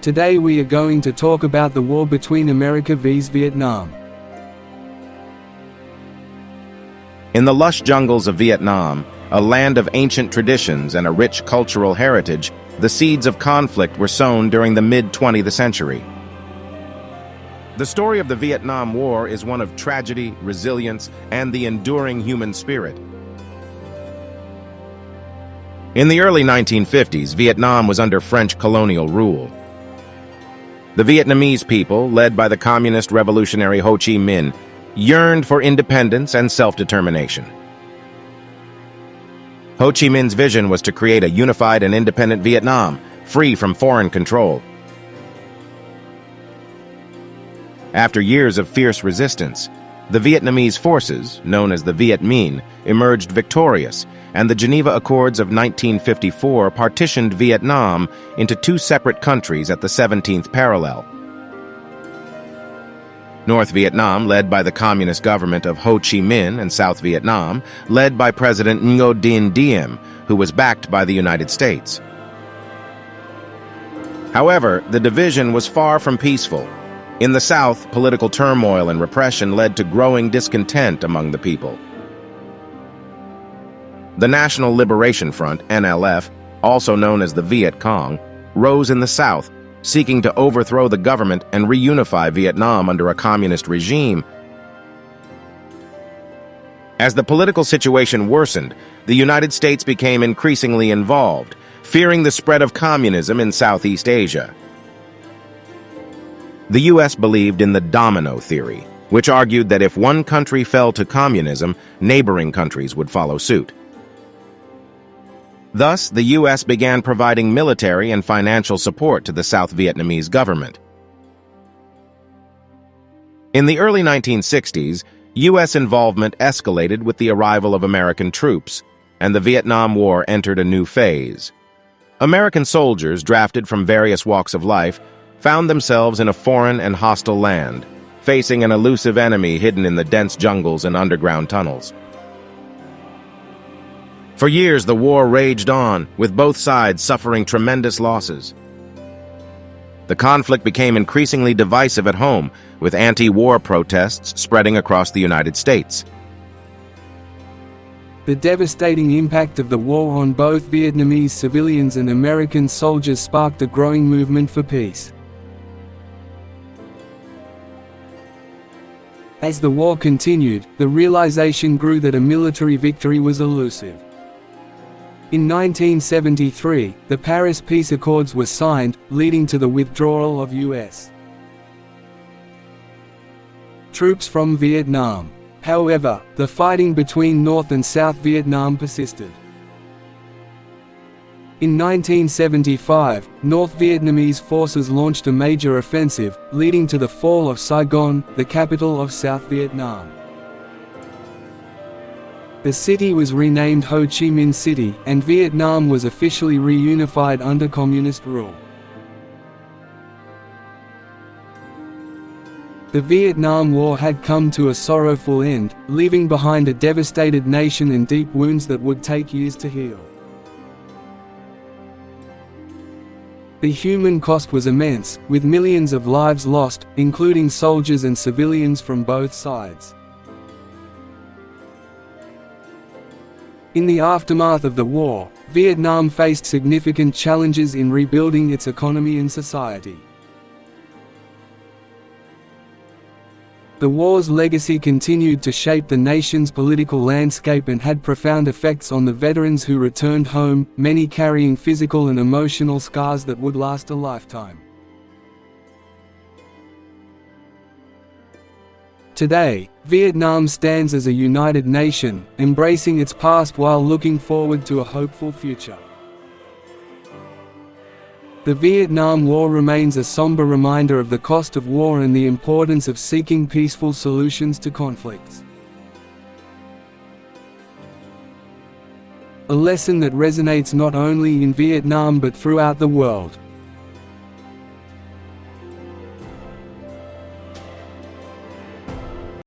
Today we are going to talk about the war between America vs Vietnam. In the lush jungles of Vietnam, a land of ancient traditions and a rich cultural heritage, the seeds of conflict were sown during the mid-20th century. The story of the Vietnam War is one of tragedy, resilience, and the enduring human spirit. In the early 1950s, Vietnam was under French colonial rule. The Vietnamese people, led by the communist revolutionary Ho Chi Minh, yearned for independence and self-determination. Ho Chi Minh's vision was to create a unified and independent Vietnam, free from foreign control. After years of fierce resistance, the Vietnamese forces, known as the Viet Minh, emerged victorious, and the Geneva Accords of 1954 partitioned Vietnam into two separate countries at the 17th parallel. North Vietnam, led by the communist government of Ho Chi Minh, and South Vietnam, led by President Ngo Dinh Diem, who was backed by the United States. However, the division was far from peaceful. In the South, political turmoil and repression led to growing discontent among the people. The National Liberation Front, NLF, also known as the Viet Cong, rose in the South, seeking to overthrow the government and reunify Vietnam under a communist regime. As the political situation worsened, the United States became increasingly involved, fearing the spread of communism in Southeast Asia. The U.S. believed in the domino theory, which argued that if one country fell to communism, neighboring countries would follow suit. Thus, the U.S. began providing military and financial support to the South Vietnamese government. In the early 1960s, U.S. involvement escalated with the arrival of American troops, and the Vietnam War entered a new phase. American soldiers, drafted from various walks of life, found themselves in a foreign and hostile land, facing an elusive enemy hidden in the dense jungles and underground tunnels. For years, the war raged on, with both sides suffering tremendous losses. The conflict became increasingly divisive at home, with anti-war protests spreading across the United States. The devastating impact of the war on both Vietnamese civilians and American soldiers sparked a growing movement for peace. As the war continued, the realization grew that a military victory was elusive. In 1973, the Paris Peace Accords were signed, leading to the withdrawal of U.S. troops from Vietnam. However, the fighting between North and South Vietnam persisted. In 1975, North Vietnamese forces launched a major offensive, leading to the fall of Saigon, the capital of South Vietnam. The city was renamed Ho Chi Minh City, and Vietnam was officially reunified under communist rule. The Vietnam War had come to a sorrowful end, leaving behind a devastated nation and deep wounds that would take years to heal. The human cost was immense, with millions of lives lost, including soldiers and civilians from both sides. In the aftermath of the war, Vietnam faced significant challenges in rebuilding its economy and society. The war's legacy continued to shape the nation's political landscape and had profound effects on the veterans who returned home, many carrying physical and emotional scars that would last a lifetime. Today, Vietnam stands as a united nation, embracing its past while looking forward to a hopeful future. The Vietnam War remains a somber reminder of the cost of war and the importance of seeking peaceful solutions to conflicts. A lesson that resonates not only in Vietnam but throughout the world.